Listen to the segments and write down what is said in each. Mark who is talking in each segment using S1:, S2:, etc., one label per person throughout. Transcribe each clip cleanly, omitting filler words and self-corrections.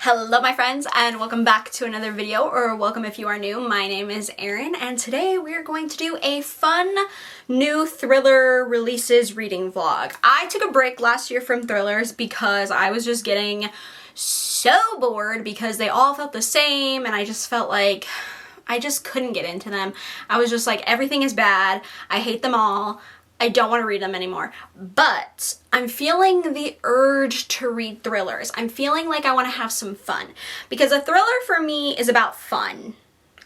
S1: Hello my friends, and welcome back to another video, or welcome if you are new. My name is Erin, and today we are going to do a fun new thriller releases reading vlog. I took a break last year from thrillers because I was just getting so bored because they all felt the same and I just felt like I just couldn't get into them. I was just like, everything is bad, I hate them all, I don't want to read them anymore. But I'm feeling the urge to read thrillers. I'm feeling like I want to have some fun. Because a thriller for me is about fun.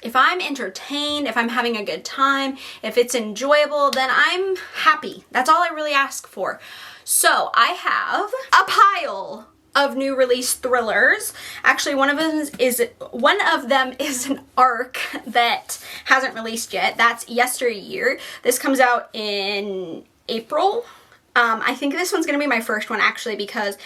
S1: If I'm entertained, if I'm having a good time, if it's enjoyable, then I'm happy. That's all I really ask for. So I have a pile of new release thrillers. Actually, one of them is an arc that hasn't released yet. That's Yesteryear. This comes out in April. I think this one's gonna be my first one actually because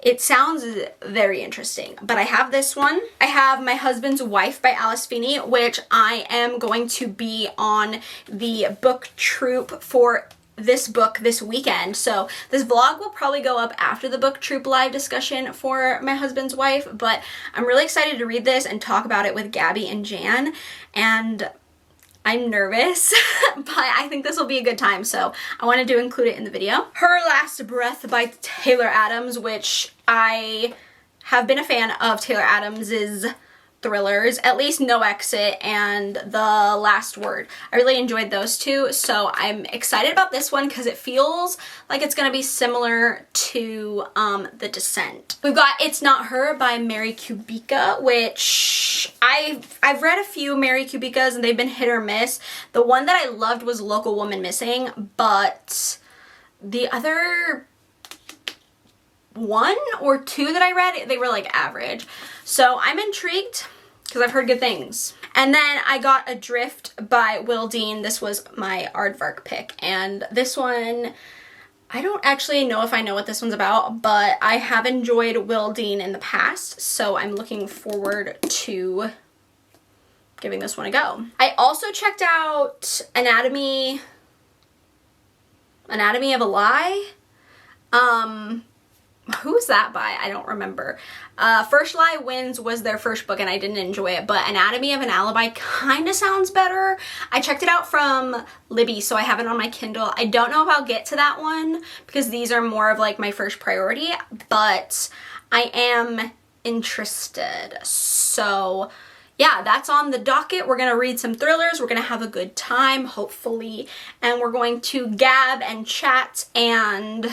S1: it sounds very interesting. But I have this one. I have My Husband's Wife by Alice Feeney, which I am going to be on the book troupe for this book this weekend. So this vlog will probably go up after the book troupe live discussion for My Husband's Wife, but I'm really excited to read this and talk about it with Gabby and Jan, and I'm nervous, but I think this will be a good time, so I wanted to include it in the video. Her Last Breath by Taylor Adams, which I have been a fan of Taylor Adams's thrillers, at least No Exit and The Last Word. I really enjoyed those two, so I'm excited about this one because it feels like it's gonna be similar to The Descent. We've got It's Not Her by Mary Kubica, which I've read a few Mary Kubicas and they've been hit or miss. The one that I loved was Local Woman Missing, but the other one or two that I read, they were like average. So I'm intrigued because I've heard good things. And then I got Adrift by Will Dean. This was my aardvark pick. And this one, I don't actually know if I know what this one's about, but I have enjoyed Will Dean in the past, so I'm looking forward to giving this one a go. I also checked out Anatomy of a Lie. Who's that by? I don't remember. First Lie Wins was their first book and I didn't enjoy it, but Anatomy of an Alibi kind of sounds better. I checked it out from Libby, so I have it on my Kindle. I don't know if I'll get to that one because these are more of like my first priority, but I am interested. So yeah, that's on the docket. We're gonna read some thrillers, we're gonna have a good time, hopefully, and we're going to gab and chat and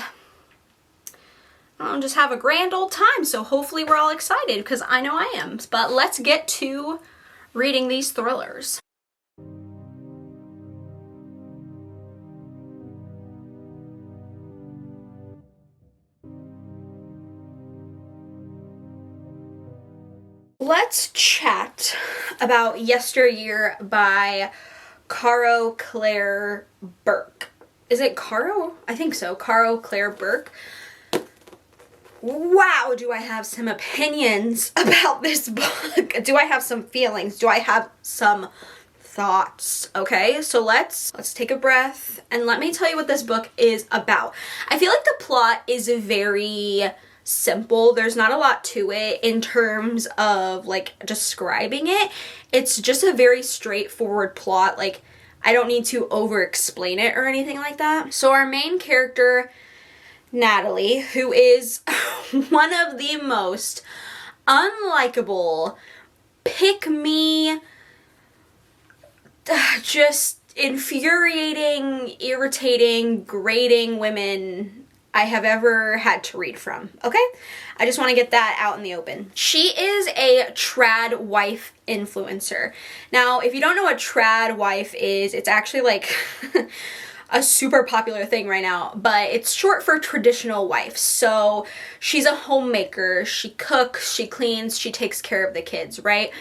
S1: just have a grand old time. So hopefully we're all excited because I know I am. But let's get to reading these thrillers. Let's chat about Yesteryear by Caro Claire Burke. Is it Caro? I think so. Caro Claire Burke. Wow, do I have some opinions about this book? Do I have some feelings? Do I have some thoughts? Okay, so let's take a breath and let me tell you what this book is about. I feel like the plot is very simple. There's not a lot to it in terms of like describing it. It's just a very straightforward plot. Like, I don't need to over explain it or anything like that. So our main character, Natalie, who is one of the most unlikable, pick-me, just infuriating, irritating, grating women I have ever had to read from, okay? I just want to get that out in the open. She is a trad wife influencer. Now, if you don't know what trad wife is, it's actually like a super popular thing right now, but it's short for traditional wife. So she's a homemaker, she cooks, she cleans, she takes care of the kids, right?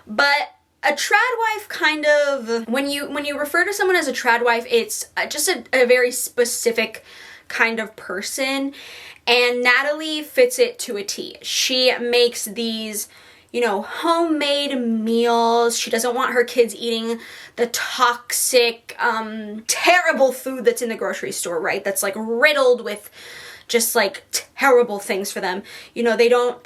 S1: But a trad wife kind of, when you refer to someone as a trad wife, it's just a very specific kind of person, and Natalie fits it to a T. She makes these, you know, homemade meals. She doesn't want her kids eating the toxic, terrible food that's in the grocery store, right? That's like riddled with just like terrible things for them. You know, they don't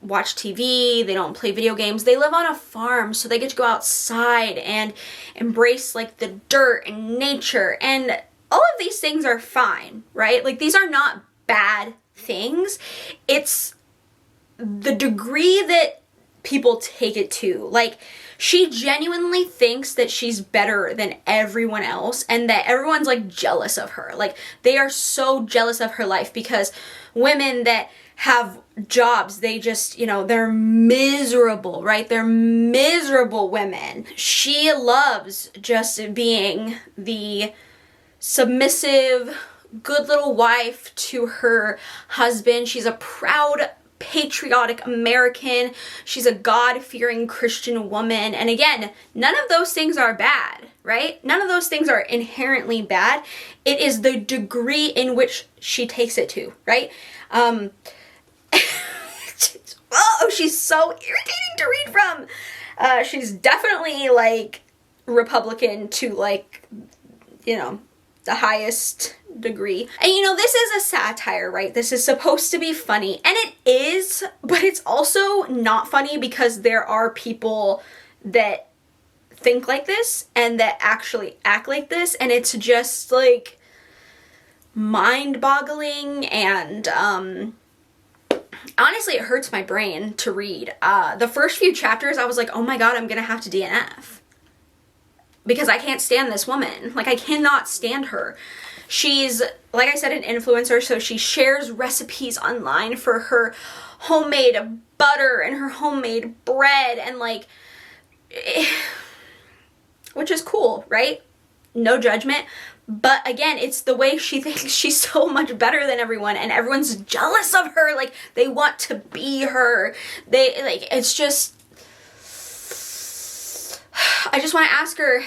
S1: watch TV, they don't play video games. They live on a farm, so they get to go outside and embrace like the dirt and nature, and all of these things are fine, right? Like, these are not bad things. It's the degree that people take it to. Like, she genuinely thinks that she's better than everyone else and that everyone's like jealous of her. Like, they are so jealous of her life because women that have jobs, they just, you know, they're miserable, right? They're miserable women. She loves just being the submissive, good little wife to her husband. She's a proud, patriotic American. She's a God-fearing Christian woman. And again, none of those things are bad, right? None of those things are inherently bad. It is the degree in which she takes it to, right? Oh, she's so irritating to read from. She's definitely like Republican to like, you know, the highest degree. And you know, this is a satire, right? This is supposed to be funny, and it is, but it's also not funny because there are people that think like this and that actually act like this, and it's just like mind-boggling. And honestly, it hurts my brain to read. The first few chapters, I was like, oh my god, I'm gonna have to DNF. Because I can't stand this woman. Like, I cannot stand her. She's, like I said, an influencer, so she shares recipes online for her homemade butter and her homemade bread, and like, which is cool, right? No judgment. But again, it's the way she thinks she's so much better than everyone, and everyone's jealous of her. Like, they want to be her. They, like, it's just, I just want to ask her,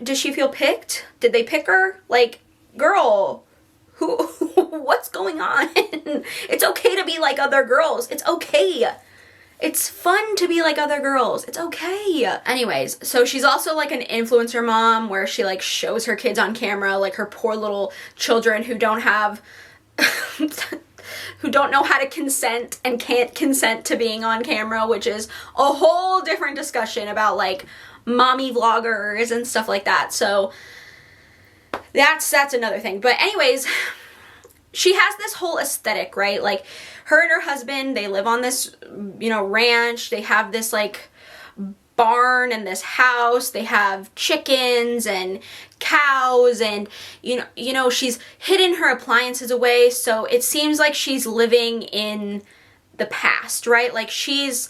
S1: does she feel picked? Did they pick her? Like, girl, what's going on? It's okay to be like other girls. It's okay. It's fun to be like other girls. It's okay. Anyways, so she's also like an influencer mom where she like shows her kids on camera, like her poor little children who don't have, who don't know how to consent and can't consent to being on camera, which is a whole different discussion about like mommy vloggers and stuff like that. So that's another thing. But anyways, she has this whole aesthetic, right? Like, her and her husband, they live on this, you know, ranch. They have this like barn and this house. They have chickens and cows, and you know she's hidden her appliances away, so it seems like she's living in the past, right? Like, she's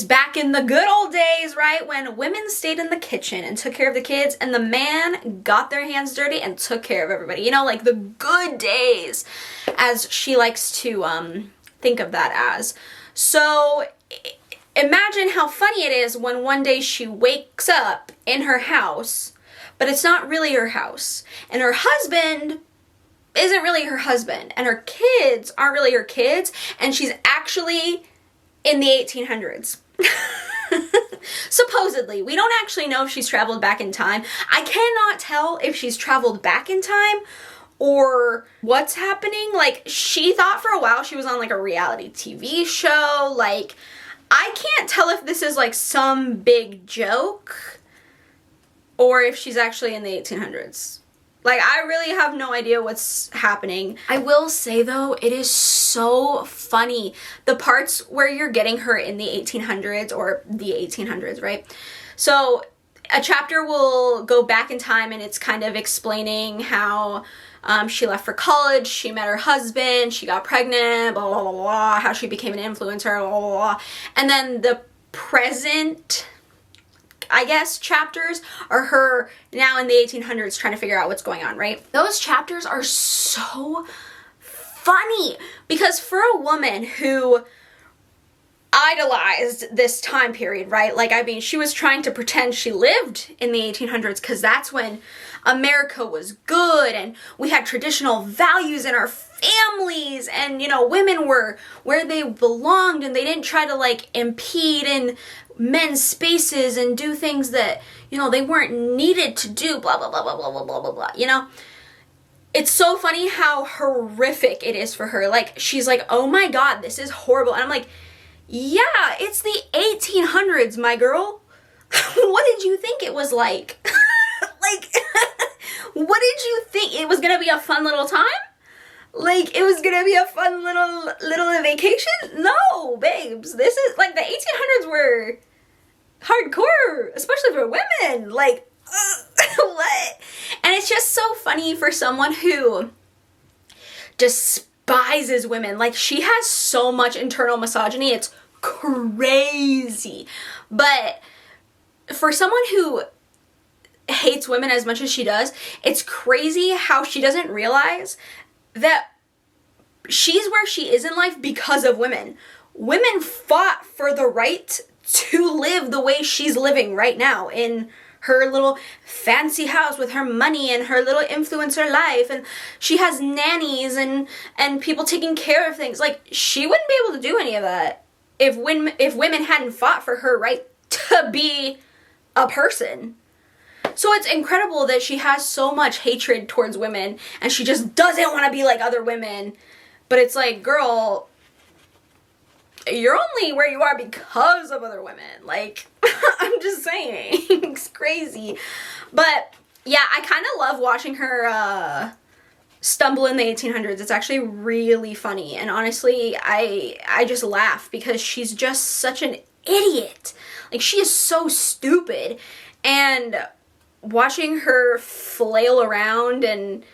S1: back in the good old days, right? When women stayed in the kitchen and took care of the kids, and the man got their hands dirty and took care of everybody. You know, like the good days, as she likes to think of that as. So imagine how funny it is when one day she wakes up in her house, but it's not really her house. And her husband isn't really her husband. And her kids aren't really her kids. And she's actually in the 1800s. Supposedly. We don't actually know if she's traveled back in time. I cannot tell if she's traveled back in time or what's happening. Like, she thought for a while she was on like a reality TV show. Like, I can't tell if this is like some big joke or if she's actually in the 1800s. Like, I really have no idea what's happening. I will say, though, it is so funny. The parts where you're getting her in the 1800s, or the 1800s, right? So a chapter will go back in time, and it's kind of explaining how she left for college, she met her husband, she got pregnant, blah, blah, blah, blah, how she became an influencer, blah, blah, blah. And then the present, I guess, chapters are her now in the 1800s trying to figure out what's going on, right? Those chapters are so funny because for a woman who idolized this time period, right? Like, I mean, she was trying to pretend she lived in the 1800s because that's when America was good and we had traditional values in our families, and, you know, women were where they belonged and they didn't try to like impede in men's spaces and do things that, you know, they weren't needed to do, blah, blah, blah, blah, blah, blah, blah, blah, blah, you know? it's so funny how horrific it is for her. Like, she's like, oh my god, this is horrible. And I'm like, yeah, it's the 1800s, my girl. What did you think it was like? Like, what did you think? It was gonna be a fun little time? Like, it was gonna be a fun little vacation? No, babes. This is, like, the 1800s were hardcore, especially for women. Like, what? And it's just so funny for someone who despises women. Like, she has so much internal misogyny, it's crazy. But for someone who hates women as much as she does, it's crazy how she doesn't realize that she's where she is in life because of women. Women fought for the right to live the way she's living right now in her little fancy house with her money and her little influencer life, and she has nannies and people taking care of things. Like, she wouldn't be able to do any of that if women hadn't fought for her right to be a person. So it's incredible that she has so much hatred towards women and she just doesn't want to be like other women. But it's like, girl, you're only where you are because of other women. Like, I'm just saying. It's crazy. But yeah, I kind of love watching her stumble in the 1800s. It's actually really funny. And honestly, I just laugh because she's just such an idiot. Like, she is so stupid. And watching her flail around and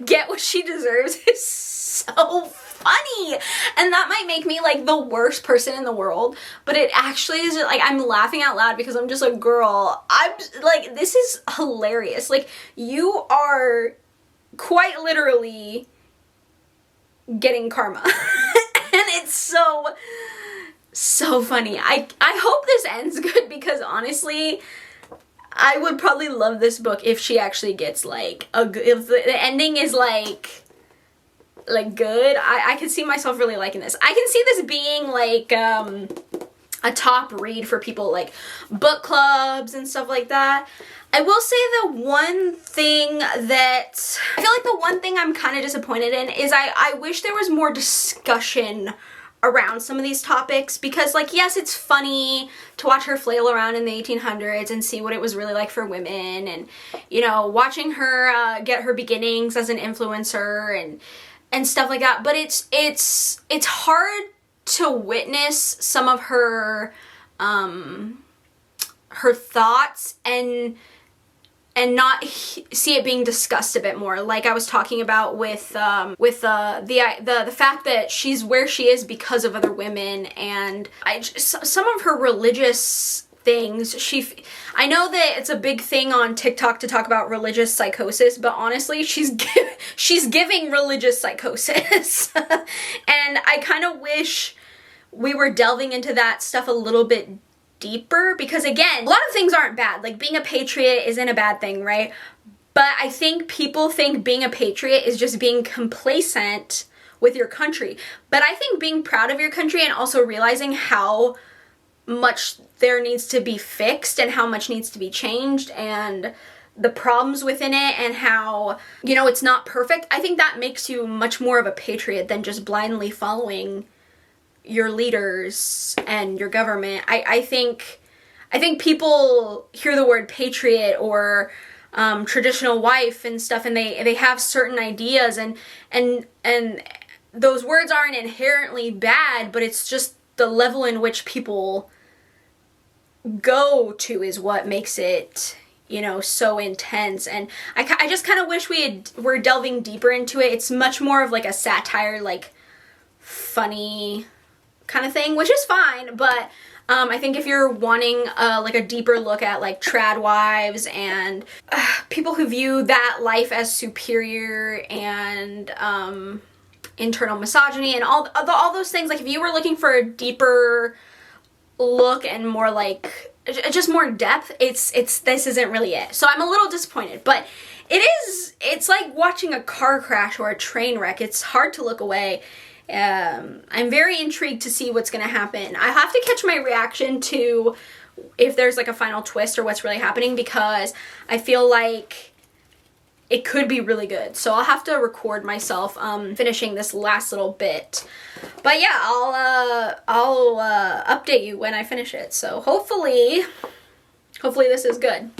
S1: get what she deserves is so funny. And that might make me like the worst person in the world, but it actually is, like, I'm laughing out loud because I'm just like, girl, I'm like, this is hilarious. Like, you are quite literally getting karma. And it's so funny. I hope this ends good because honestly, I would probably love this book if she actually gets like if the ending is like good. I could see myself really liking this. I can see this being like a top read for people like book clubs and stuff like that. I will say the one thing that I feel like the one thing I'm kind of disappointed in is I wish there was more discussion around some of these topics, because like, yes, it's funny to watch her flail around in the 1800s and see what it was really like for women, and you know, watching her get her beginnings as an influencer and stuff like that. But it's hard to witness some of her her thoughts and not see it being discussed a bit more, like I was talking about with the fact that she's where she is because of other women, and some of her religious things. I know that it's a big thing on TikTok to talk about religious psychosis, but honestly, she's giving religious psychosis, and I kind of wish we were delving into that stuff a little bit deeper, because again, a lot of things aren't bad. Like, being a patriot isn't a bad thing, right? But I think people think being a patriot is just being complacent with your country. But I think being proud of your country and also realizing how much there needs to be fixed and how much needs to be changed and the problems within it and how, you know, it's not perfect, I think that makes you much more of a patriot than just blindly following your leaders and your government. I think people hear the word patriot or traditional wife and stuff, and they have certain ideas, and those words aren't inherently bad, but it's just the level in which people go to is what makes it, you know, so intense. And I just kind of wish we're delving deeper into it. It's much more of like a satire, like funny kind of thing, which is fine, but I think if you're wanting like a deeper look at like trad wives and people who view that life as superior and internal misogyny and all those things, like if you were looking for a deeper look and more like just more depth, it's this isn't really it. So I'm a little disappointed, but it's like watching a car crash or a train wreck. It's hard to look away. I'm very intrigued to see what's going to happen. I have to catch my reaction to if there's like a final twist or what's really happening, because I feel like it could be really good. So I'll have to record myself finishing this last little bit. But yeah, I'll update you when I finish it. So hopefully this is good.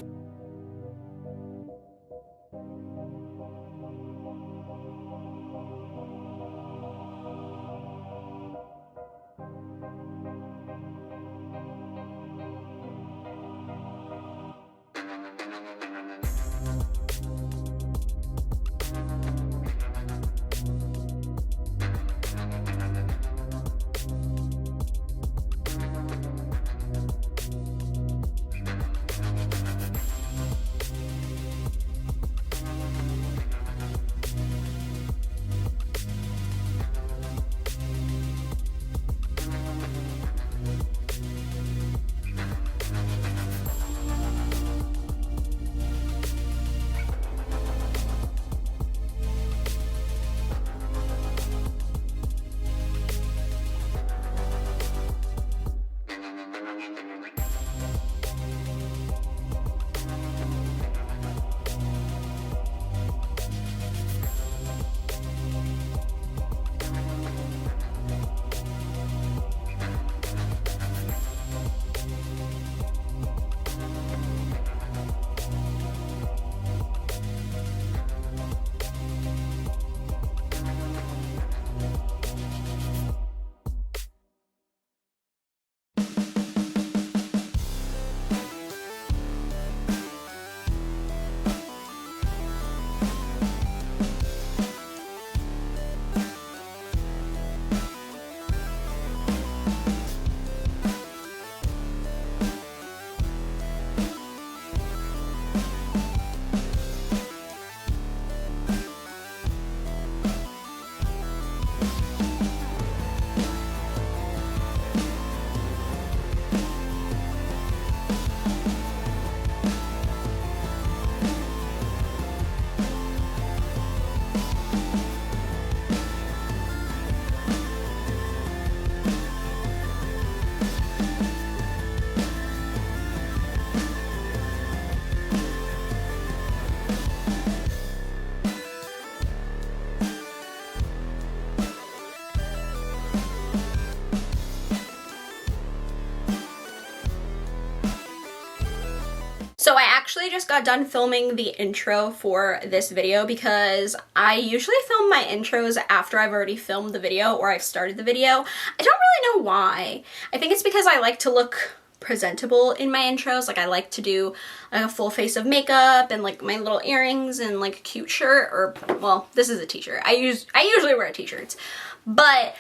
S1: So I actually just got done filming the intro for this video because I usually film my intros after I've already filmed the video or I've started the video. I don't really know why. I think it's because I like to look presentable in my intros. Like I like to do like a full face of makeup and like my little earrings and like a cute shirt, or well, this is a t-shirt. I usually wear t-shirts, but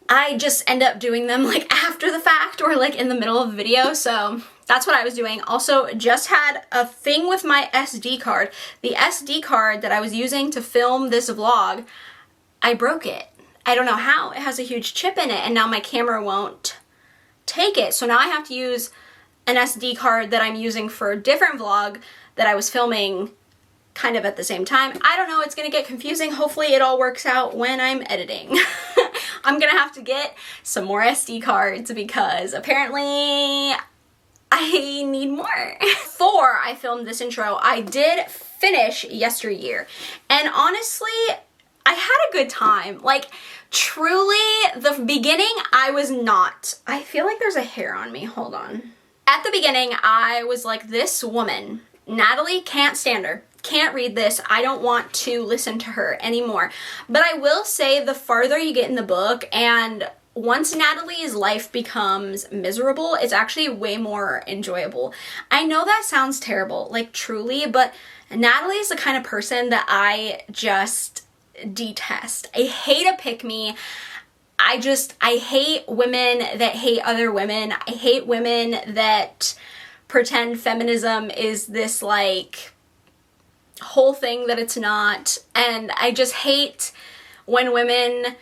S1: I just end up doing them like after the fact or like in the middle of the video. So that's what I was doing. Also, just had a thing with my SD card. The SD card that I was using to film this vlog, I broke it. I don't know how. It has a huge chip in it and now my camera won't take it. So now I have to use an SD card that I'm using for a different vlog that I was filming kind of at the same time. I don't know, it's gonna get confusing. Hopefully it all works out when I'm editing. I'm gonna have to get some more SD cards because apparently I need more. Before I filmed this intro, I did finish Yesteryear. And honestly, I had a good time. Like, truly, the beginning, I was not. I feel like there's a hair on me. Hold on. At the beginning, I was like, this woman, Natalie, can't stand her. Can't read this. I don't want to listen to her anymore. But I will say the farther you get in the book and once Natalie's life becomes miserable, it's actually way more enjoyable. I know that sounds terrible, like truly, but Natalie's the kind of person that I just detest. I hate a pick-me. I hate women that hate other women. I hate women that pretend feminism is this like whole thing that it's not. And I just hate when women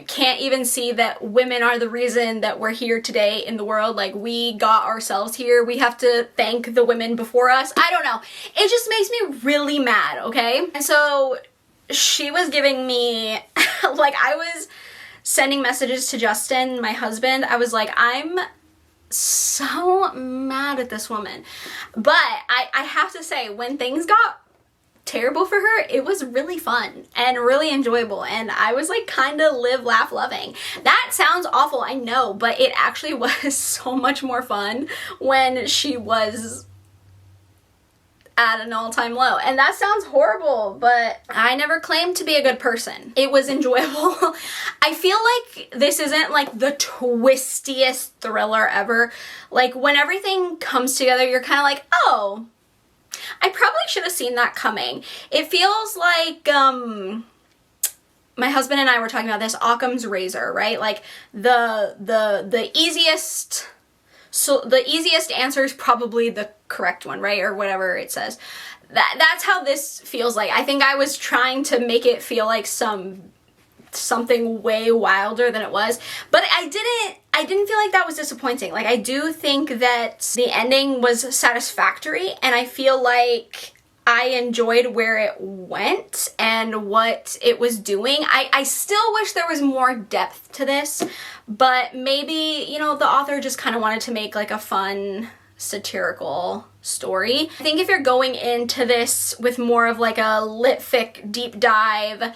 S1: can't even see that women are the reason that we're here today in the world. Like, we got ourselves here. We have to thank the women before us. I don't know. It just makes me really mad, okay? And so she was giving me, like, I was sending messages to Justin, my husband. I was like, I'm so mad at this woman. But I have to say, when things got terrible for her, it was really fun and really enjoyable, and I was like kind of live, laugh, loving. That sounds awful, I know, but it actually was so much more fun when she was at an all-time low. And that sounds horrible, but I never claimed to be a good person. It was enjoyable. I feel like this isn't like the twistiest thriller ever. Like when everything comes together, you're kind of like, oh, I probably should have seen that coming. It feels like, my husband and I were talking about this, Occam's razor, right? Like the easiest, so the easiest answer is probably the correct one, right? Or whatever it says. That's how this feels like. I think I was trying to make it feel like something way wilder than it was, but I didn't feel like that was disappointing. Like, I do think that the ending was satisfactory, and I feel like I enjoyed where it went and what it was doing. I still wish there was more depth to this, but maybe, you know, the author just kind of wanted to make like a fun satirical story. I think if you're going into this with more of like a lit fic deep dive,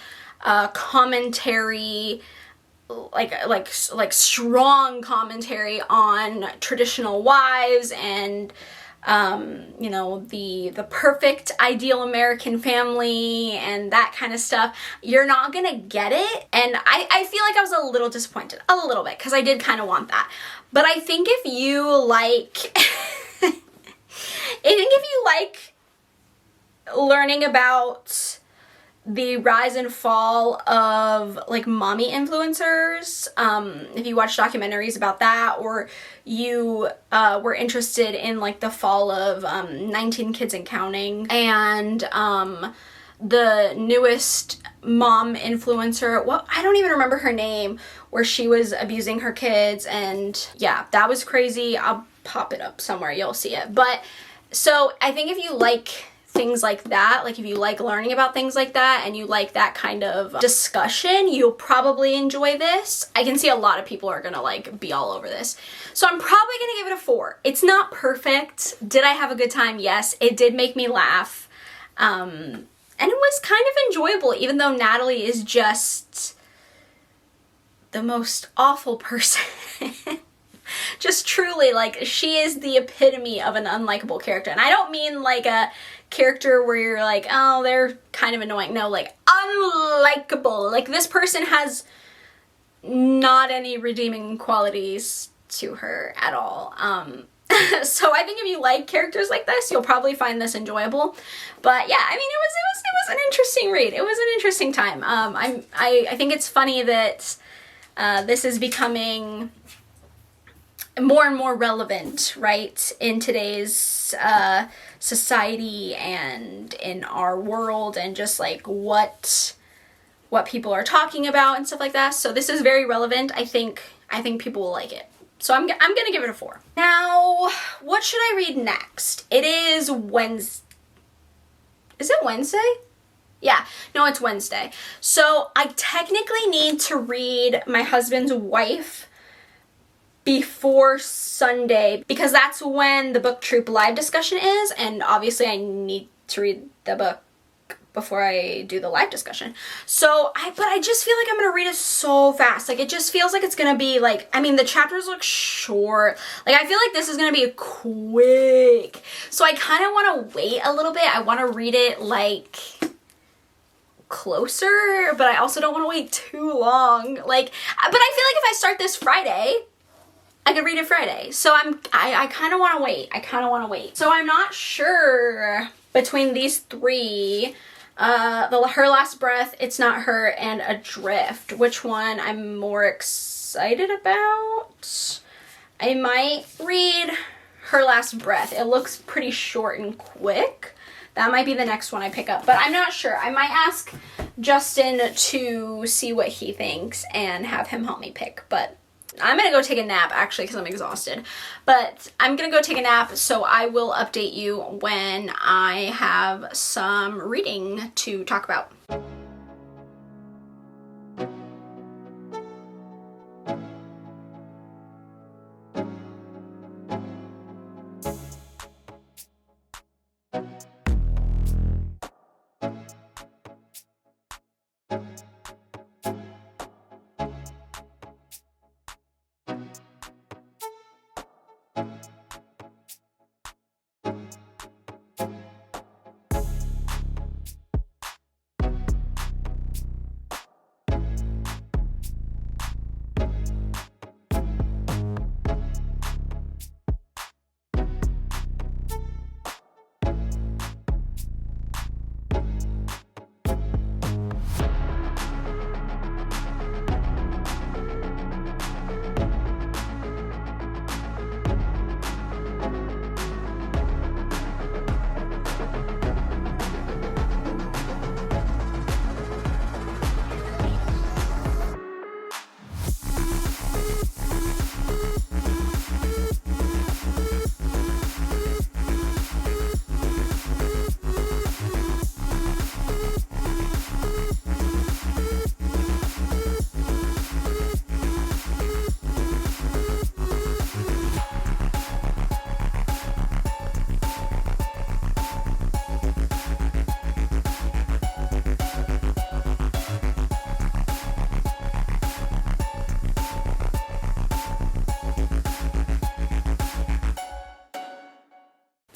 S1: commentary, like strong commentary on traditional wives and you know, the perfect ideal American family and that kind of stuff, you're not gonna get it. And I feel like I was a little disappointed, a little bit, because I did kind of want that. But I think if you like, learning about the rise and fall of like mommy influencers, if you watch documentaries about that, or you were interested in like the fall of 19 Kids and Counting, and the newest mom influencer, well, I don't even remember her name, where she was abusing her kids, and yeah, that was crazy. I'll pop it up somewhere, you'll see it. But so I think if you like things like that, like if you like learning about things like that and you like that kind of discussion, you'll probably enjoy this. I can see a lot of people are gonna like be all over this. So I'm probably gonna give it a 4. It's not perfect. Did I have a good time? Yes. It did make me laugh. And it was kind of enjoyable, even though Natalie is just the most awful person. Just truly, like, she is the epitome of an unlikable character. And I don't mean like a character where you're like, oh, they're kind of annoying. No, like, unlikable. Like, this person has not any redeeming qualities to her at all. So I think if you like characters like this, you'll probably find this enjoyable. But yeah, I mean, it was an interesting read. It was an interesting time. I think it's funny that this is becoming more and more relevant, right, in today's society and in our world, and just like what people are talking about and stuff like that. So this is very relevant. I think people will like it. So I'm gonna give it a 4. Now, what should I read next? It is Wednesday. Is it Wednesday? Yeah, no, it's Wednesday. So I technically need to read My Husband's Wife before Sunday, because that's when the book troop live discussion is, and obviously I need to read the book before I do the live discussion. So but I just feel like I'm gonna read it so fast. Like, it just feels like it's gonna be like, I mean, the chapters look short. Like, I feel like this is gonna be quick. So I kind of want to wait a little bit. I want to read it like closer, but I also don't want to wait too long. Like, but I feel like if I start this Friday, I could read it Friday. So I kind of want to wait. So I'm not sure between these 3, Her Last Breath, It's Not Her, and Adrift, which one I'm more excited about. I might read Her Last Breath. It looks pretty short and quick. That might be the next one I pick up, but I'm not sure. I might ask Justin to see what he thinks and have him help me pick, but I'm gonna go take a nap, actually, because I'm exhausted. But I'm gonna go take a nap, so I will update you when I have some reading to talk about.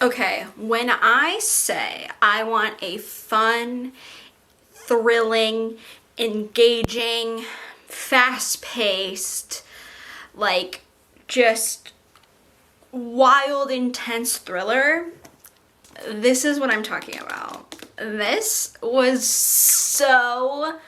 S1: Okay, when I say I want a fun, thrilling, engaging, fast-paced, like just wild, intense thriller, this is what I'm talking about. This was so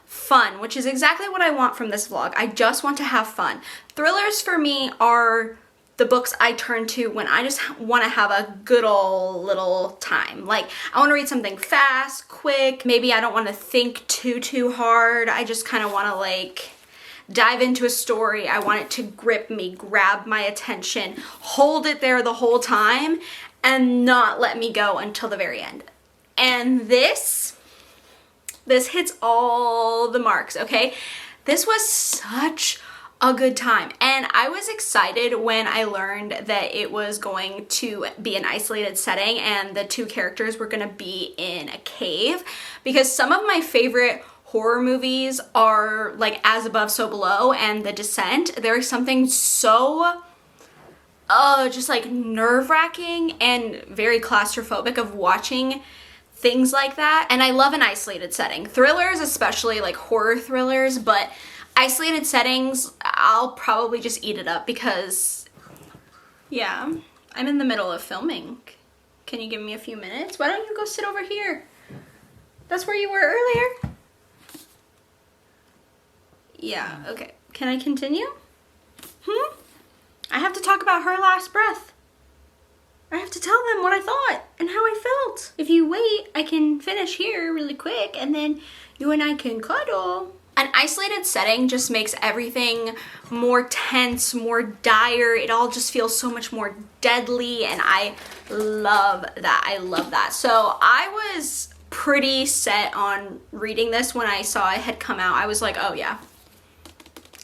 S1: fun, which is exactly what I want from this vlog. I just want to have fun. Thrillers for me are the books I turn to when I just want to have a good old little time. Like, I want to read something fast, quick. Maybe I don't want to think too hard. I just kind of want to like dive into a story. I want it to grip me, grab my attention, hold it there the whole time, and not let me go until the very end. And this hits all the marks, okay? This was such a good time, and I was excited when I learned that it was going to be an isolated setting and the two characters were gonna be in a cave, because some of my favorite horror movies are like As Above, So Below and The Descent. There's something so just like nerve-wracking and very claustrophobic of watching things like that, and I love an isolated setting. Thrillers, especially like horror thrillers, but isolated settings, I'll probably just eat it up because, yeah, I'm in the middle of filming. Can you give me a few minutes? Why don't you go sit over here? That's where you were earlier. Yeah, okay. Can I continue? I have to talk about her last breath. I have to tell them what I thought and how I felt. If you wait, I can finish here really quick and then you and I can cuddle. An isolated setting just makes everything more tense, more dire. It all just feels so much more deadly, and I love that. I love that. So I was pretty set on reading this when I saw it had come out. I was like, oh yeah,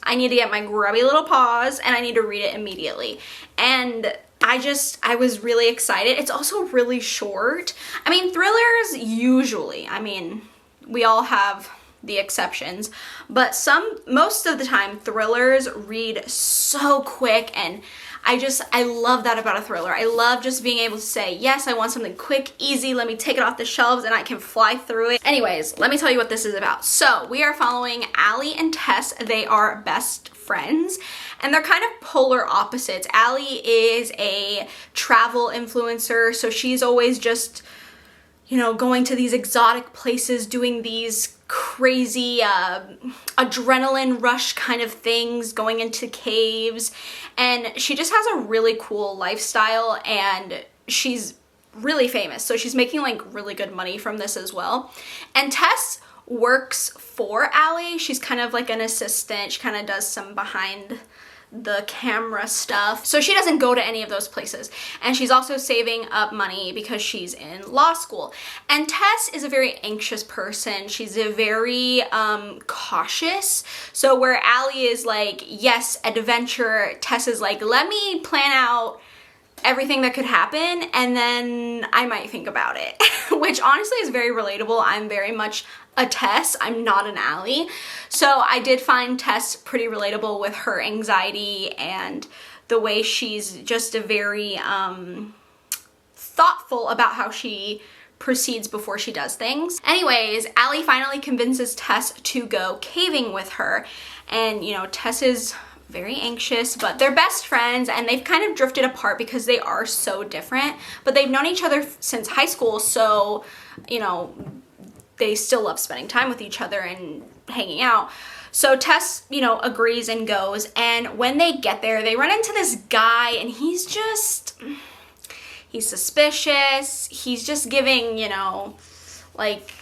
S1: I need to get my grubby little paws and I need to read it immediately. And I was really excited. It's also really short. I mean, thrillers usually, I mean, we all have the exceptions, but most of the time thrillers read so quick, and I love that about a thriller. I love just being able to say, yes, I want something quick, easy, let me take it off the shelves and I can fly through it. Anyways, let me tell you what this is about. So we are following Allie and Tess. They are best friends and they're kind of polar opposites. Allie is a travel influencer, so she's always just, you know, going to these exotic places, doing these crazy adrenaline rush kind of things, going into caves, and she just has a really cool lifestyle and she's really famous, so she's making like really good money from this as well. And Tess works for Allie. She's kind of like an assistant. She kind of does some behind the camera stuff. So she doesn't go to any of those places. And she's also saving up money because she's in law school. And Tess is a very anxious person. She's a very cautious. So where Allie is like, yes, adventure, Tess is like, let me plan out everything that could happen and then I might think about it. Which honestly is very relatable. I'm very much a Tess, I'm not an Allie. So I did find Tess pretty relatable with her anxiety and the way she's just a very thoughtful about how she proceeds before she does things. Anyways, Allie finally convinces Tess to go caving with her, and you know, Tess is very anxious, but they're best friends and they've kind of drifted apart because they are so different, but they've known each other since high school, so you know, they still love spending time with each other and hanging out. So Tess, you know, agrees and goes, and when they get there, they run into this guy and he's suspicious. He's just giving, you know, like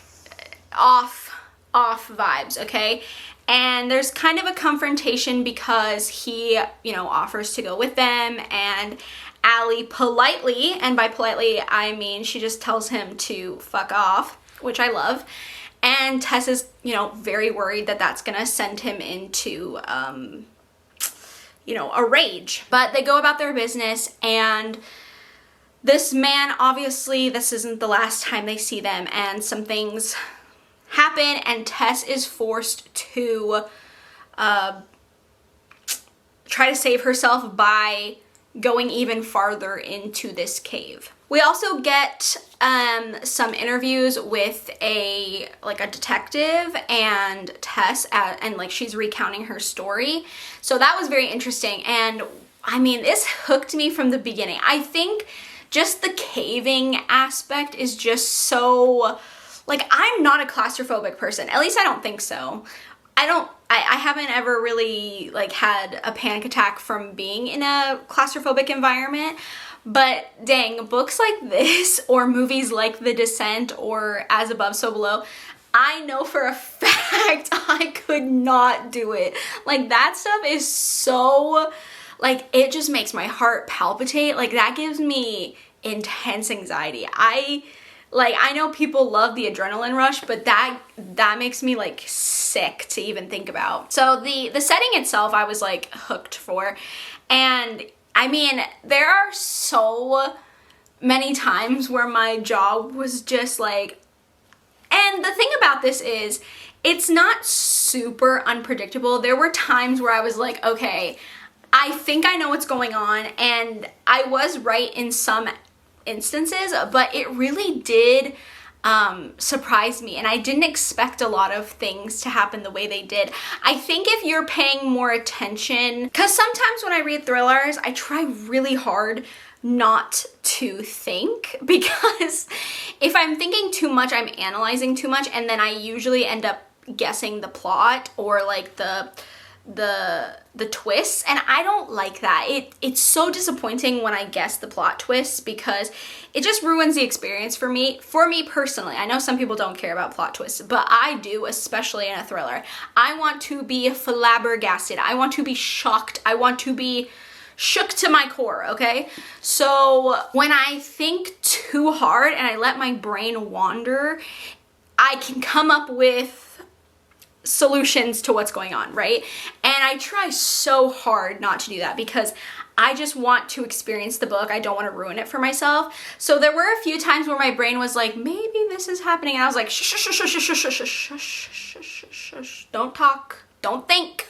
S1: off vibes, okay? And there's kind of a confrontation because he, you know, offers to go with them, and Allie politely, and by politely I mean she just tells him to fuck off, which I love. And Tess is, you know, very worried that that's gonna send him into, you know, a rage. But they go about their business, and this man, obviously, this isn't the last time they see them, and some things happen, and Tess is forced to try to save herself by going even farther into this cave. We also get some interviews with a detective and Tess, and like she's recounting her story. So that was very interesting, and I mean, this hooked me from the beginning. I think just the caving aspect is just so, like, I'm not a claustrophobic person. At least I don't think so. I haven't ever really like had a panic attack from being in a claustrophobic environment, but dang, books like this or movies like The Descent or As Above, So Below, I know for a fact I could not do it. Like, that stuff is so, like, it just makes my heart palpitate. Like, that gives me intense anxiety. I know people love the adrenaline rush, but that makes me like sick to even think about. So the setting itself I was like hooked for, and I mean, there are so many times where my jaw was just like, and the thing about this is it's not super unpredictable. There were times where I was like, okay, I think I know what's going on, and I was right in some instances, but it really did surprise me, and I didn't expect a lot of things to happen the way they did. I think if you're paying more attention, because sometimes when I read thrillers, I try really hard not to think, because if I'm thinking too much, I'm analyzing too much, and then I usually end up guessing the plot or like the twists, and I don't like that. It's so disappointing when I guess the plot twists, because it just ruins the experience for me personally. I know some people don't care about plot twists, but I do, especially in a thriller. I want to be flabbergasted. I want to be shocked. I want to be shook to my core, okay? So when I think too hard and I let my brain wander, I can come up with solutions to what's going on, right? And I try so hard not to do that, because I just want to experience the book. I don't want to ruin it for myself. So there were a few times where my brain was like, maybe this is happening, and I was like, shh, shh, shh, shh, shh, shh, shh, shh, shh, shh, shh, shh, don't talk, don't think,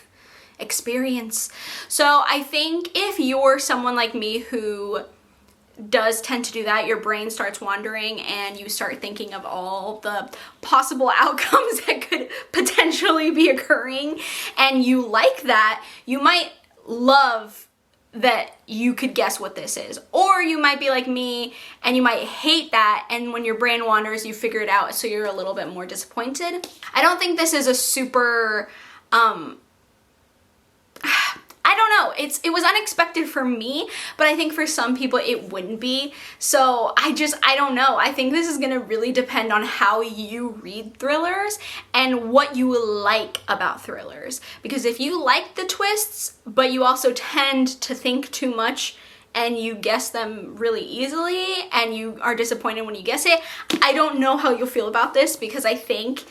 S1: experience. So I think if you're someone like me who does tend to do that, your brain starts wandering and you start thinking of all the possible outcomes that could potentially be occurring, and you like that, you might love that you could guess what this is. Or you might be like me and you might hate that, and when your brain wanders, you figure it out, so you're a little bit more disappointed. I don't think this is a super I don't know, it was unexpected for me, but I think for some people it wouldn't be. So I don't know. I think this is gonna really depend on how you read thrillers and what you like about thrillers. Because if you like the twists, but you also tend to think too much and you guess them really easily and you are disappointed when you guess it, I don't know how you'll feel about this, because I think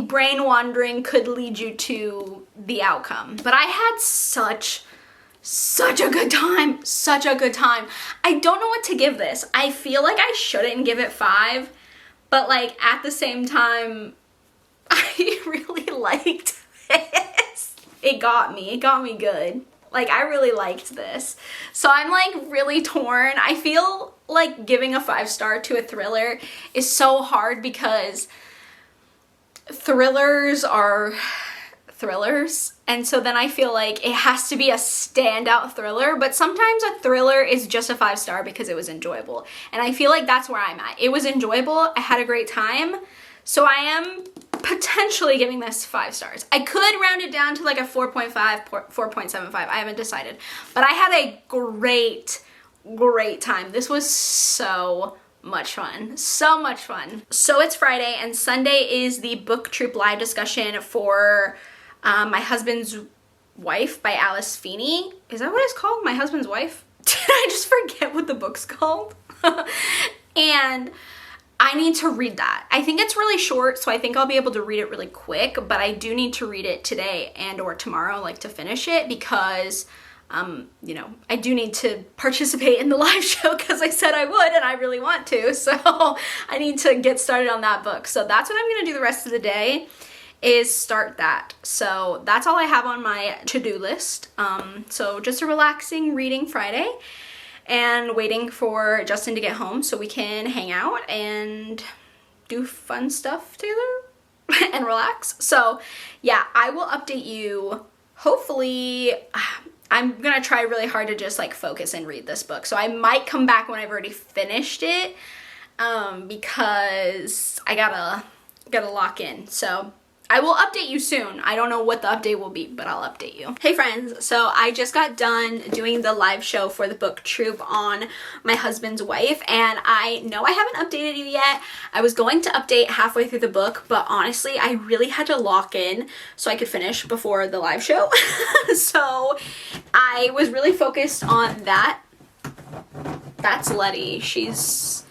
S1: brain wandering could lead you to the outcome. But I had such a good time, such a good time. I don't know what to give this. I feel like I shouldn't give it 5, but like at the same time, I really liked this. It got me good. Like, I really liked this. So I'm like really torn. I feel like giving a 5-star to a thriller is so hard, because thrillers are thrillers, and so then I feel like it has to be a standout thriller, but sometimes a thriller is just a 5-star because it was enjoyable, and I feel like that's where I'm at. It was enjoyable, I had a great time, so I am potentially giving this 5 stars. I could round it down to like a 4.5, 4.75, I haven't decided, but I had a great time. This was so much fun. So much fun. So it's Friday, and Sunday is the book troop live discussion for My Husband's Wife by Alice Feeney. Is that what it's called? My Husband's Wife? Did I just forget what the book's called? And I need to read that. I think it's really short, so I think I'll be able to read it really quick, but I do need to read it today and or tomorrow, like to finish it, because you know, I do need to participate in the live show because I said I would and I really want to, so I need to get started on that book. So that's what I'm gonna do the rest of the day. is start that. So that's all I have on my to-do list. So just a relaxing reading Friday and waiting for Justin to get home so we can hang out and do fun stuff together and relax. So yeah, I will update you. Hopefully, I'm gonna try really hard to just like focus and read this book. So I might come back when I've already finished it, because I gotta lock in. So I will update you soon. I don't know what the update will be, but I'll update you. Hey friends, so I just got done doing the live show for the book Troop on My Husband's Wife, and I know I haven't updated you yet. I was going to update halfway through the book, but honestly, I really had to lock in so I could finish before the live show. So I was really focused on that. That's Letty. She's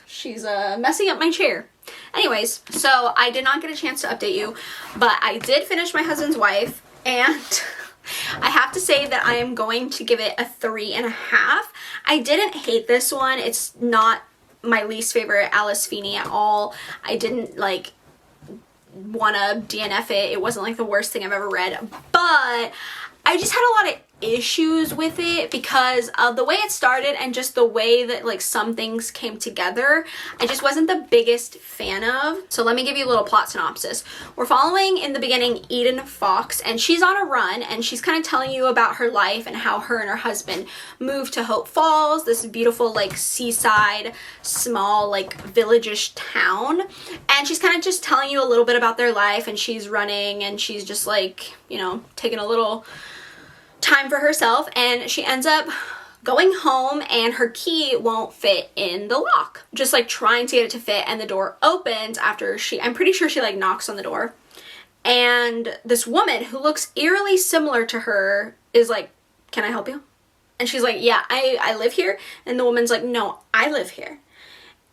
S1: messing up my chair. Anyways, so I did not get a chance to update you, but I did finish My Husband's Wife, and I have to say that I am going to give it a 3.5. I didn't hate this one. It's not my least favorite Alice Feeney at all. I didn't like want to DNF it. It wasn't like the worst thing I've ever read, but I just had a lot of issues with it because of the way it started and just the way that like some things came together. I just wasn't the biggest fan of. So let me give you a little plot synopsis. We're following in the beginning Eden Fox, and she's on a run, and she's kind of telling you about her life and how her and her husband moved to Hope Falls, this beautiful like seaside small like village-ish town, and she's kind of just telling you a little bit about their life, and she's running and she's just like, you know, taking a little time for herself, and she ends up going home and her key won't fit in the lock. Just like trying to get it to fit, and the door opens after I'm pretty sure she like knocks on the door, and this woman who looks eerily similar to her is like, "Can I help you?" And she's like, "Yeah, I live here." And the woman's like, "No, I live here."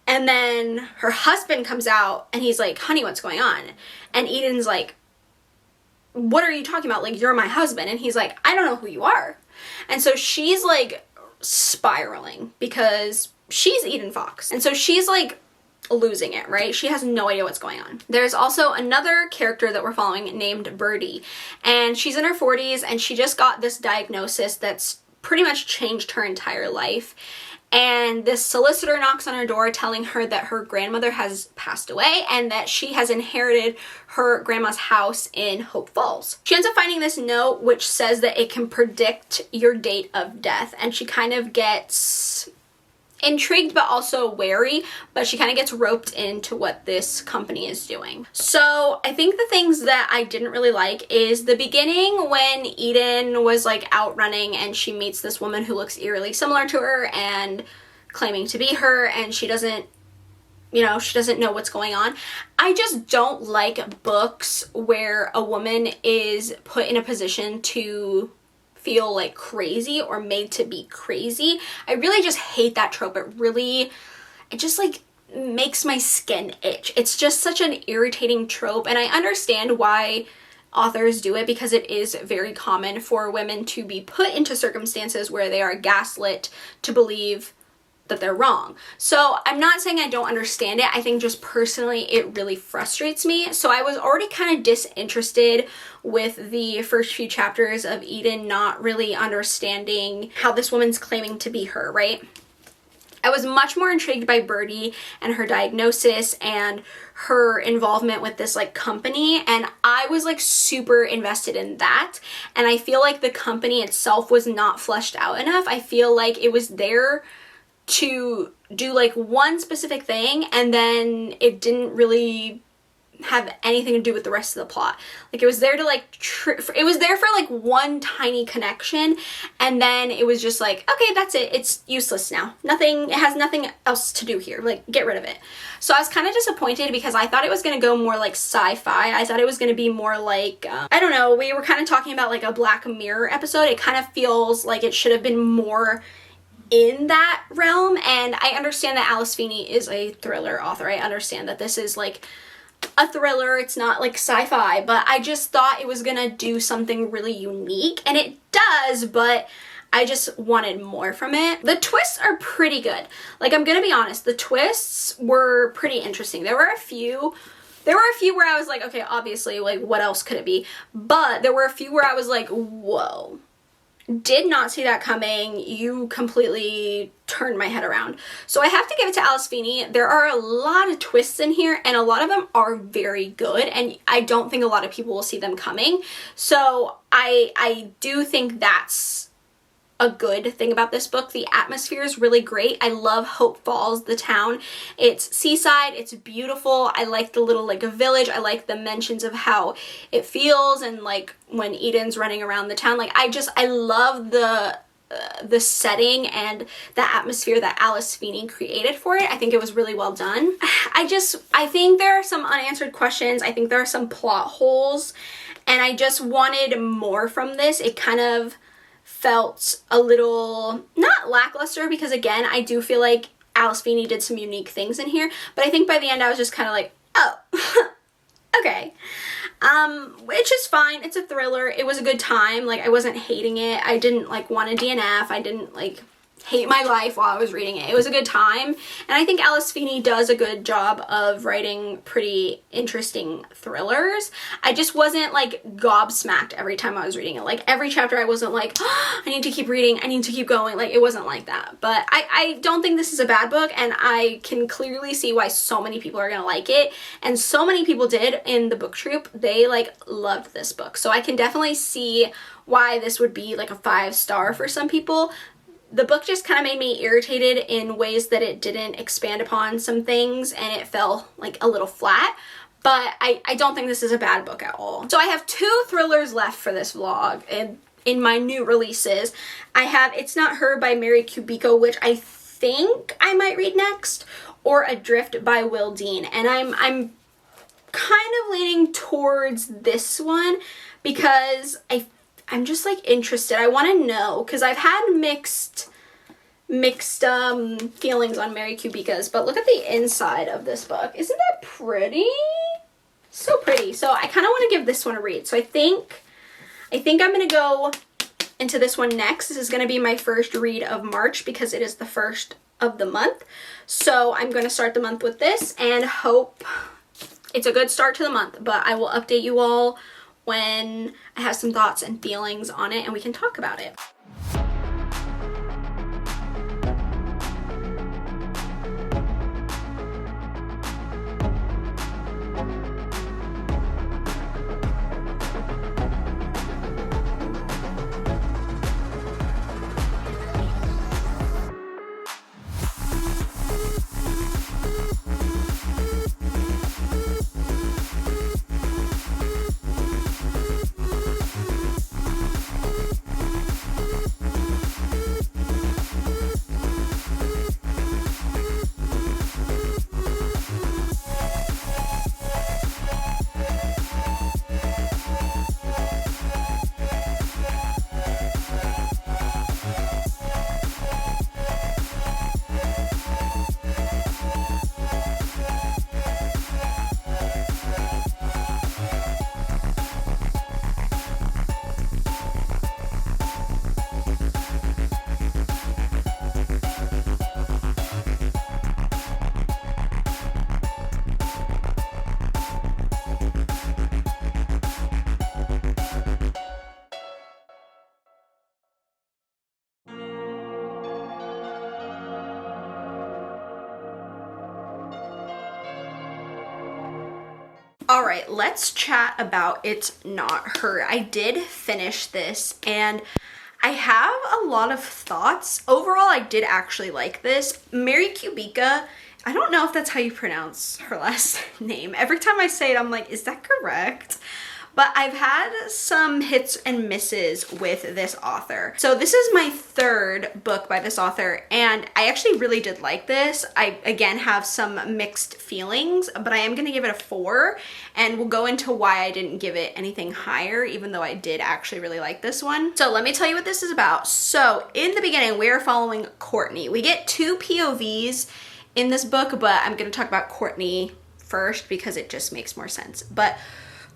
S1: And then her husband comes out and he's like, "Honey, what's going on?" And Eden's like, "What are you talking about? Like, you're my husband." And he's like, "I don't know who you are." And so she's like spiraling because she's Eden Fox. And so she's like losing it, right? She has no idea what's going on. There's also another character that we're following named Birdie, and she's in her 40s, and she just got this diagnosis that's pretty much changed her entire life. And this solicitor knocks on her door telling her that her grandmother has passed away and that she has inherited her grandma's house in Hope Falls. She ends up finding this note which says that it can predict your date of death, and she kind of gets intrigued but also wary, but she kind of gets roped into what this company is doing. So I think the things that I didn't really like is the beginning when Eden was like out running and she meets this woman who looks eerily similar to her and claiming to be her, and she doesn't know what's going on. I just don't like books where a woman is put in a position to feel like crazy or made to be crazy. I really just hate that trope. It just like makes my skin itch. It's just such an irritating trope, and I understand why authors do it because it is very common for women to be put into circumstances where they are gaslit to believe that they're wrong. So I'm not saying I don't understand it. I think just personally it really frustrates me. So I was already kind of disinterested with the first few chapters of Eden not really understanding how this woman's claiming to be her, right? I was much more intrigued by Birdie and her diagnosis and her involvement with this like company, and I was like super invested in that, and I feel like the company itself was not fleshed out enough. I feel like it was there to do like one specific thing, and then it didn't really have anything to do with the rest of the plot. Like it was there to like it was there for like one tiny connection, and then it was just like, okay, that's it, it's useless now, it has nothing else to do here, like get rid of it. So I was kind of disappointed because I thought it was going to go more like sci-fi. I thought it was going to be more like I don't know, we were kind of talking about like a Black Mirror episode. It kind of feels like it should have been more in that realm, and I understand that Alice Feeney is a thriller author. I understand that this is like a thriller, it's not like sci-fi, but I just thought it was gonna do something really unique, and it does, but I just wanted more from it. The twists are pretty good. Like, I'm gonna be honest, the twists were pretty interesting. There were a few There were a few where I was like, okay, obviously, like, what else could it be? But there were a few where I was like, whoa, did not see that coming. You completely turned my head around. So I have to give it to Alice Feeney. There are a lot of twists in here, and a lot of them are very good, and I don't think a lot of people will see them coming. So I do think that's a good thing about this book. The atmosphere is really great. I love Hope Falls, the town. It's seaside, it's beautiful. I like the little like village. I like the mentions of how it feels, and like when Eden's running around the town. Like I love the setting and the atmosphere that Alice Feeney created for it. I think it was really well done. I think there are some unanswered questions. I think there are some plot holes, and I just wanted more from this. It kind of felt a little, not lackluster, because again, I do feel like Alice Feeney did some unique things in here, but I think by the end I was just kind of like, oh, okay. Which is fine. It's a thriller. It was a good time. Like, I wasn't hating it. I didn't like want to DNF. I didn't like hate my life while I was reading it. It was a good time, and I think Alice Feeney does a good job of writing pretty interesting thrillers. I just wasn't like gobsmacked every time I was reading it. Like, every chapter I wasn't like, oh, I need to keep reading, I need to keep going. Like, it wasn't like that. But I don't think this is a bad book, and I can clearly see why so many people are gonna like it, and so many people did in the book troop. They like loved this book, so I can definitely see why this would be like a 5-star for some people. The book just kind of made me irritated in ways that it didn't expand upon some things, and it fell like a little flat, but I don't think this is a bad book at all. So I have 2 thrillers left for this vlog, and in my new releases, I have It's Not Her by Mary Kubico, which I think I might read next, or Adrift by Will Dean, and I'm kind of leaning towards this one because I'm just like interested. I want to know, because I've had mixed feelings on Mary Kubica's, but look at the inside of this book. Isn't that pretty? So pretty. So I kind of want to give this one a read. So I think I'm going to go into this one next. This is going to be my first read of March because it is the first of the month. So I'm going to start the month with this and hope it's a good start to the month, but I will update you all when I have some thoughts and feelings on it and we can talk about it. Alright, let's chat about It's Not Her. I did finish this and I have a lot of thoughts. Overall, I did actually like this. Mary Kubica, I don't know if that's how you pronounce her last name. Every time I say it, I'm like, is that correct? But I've had some hits and misses with this author. So this is my 3rd book by this author, and I actually really did like this. I, again, have some mixed feelings, but I am gonna give it a 4, and we'll go into why I didn't give it anything higher, even though I did actually really like this one. So let me tell you what this is about. So in the beginning, we are following Courtney. We get 2 POVs in this book, but I'm gonna talk about Courtney first because it just makes more sense. But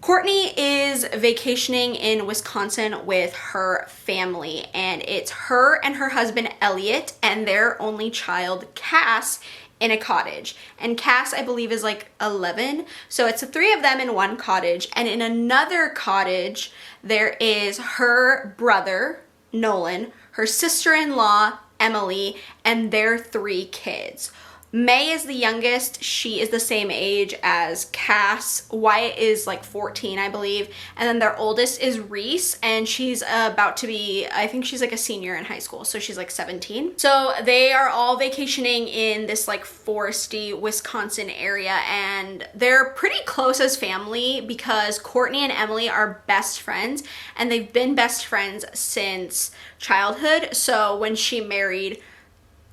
S1: Courtney is vacationing in Wisconsin with her family, and it's her and her husband Elliot and their only child Cass in a cottage, and Cass, I believe, is like 11. So it's the three of them in one cottage, and in another cottage there is her brother Nolan, her sister-in-law Emily, and their 3 kids. May is the youngest. She is the same age as Cass. Wyatt is like 14, I believe. And then their oldest is Reese, and she's about to be, I think she's like a senior in high school, so she's like 17. So they are all vacationing in this like foresty Wisconsin area, and they're pretty close as family because Courtney and Emily are best friends, and they've been best friends since childhood. So when she married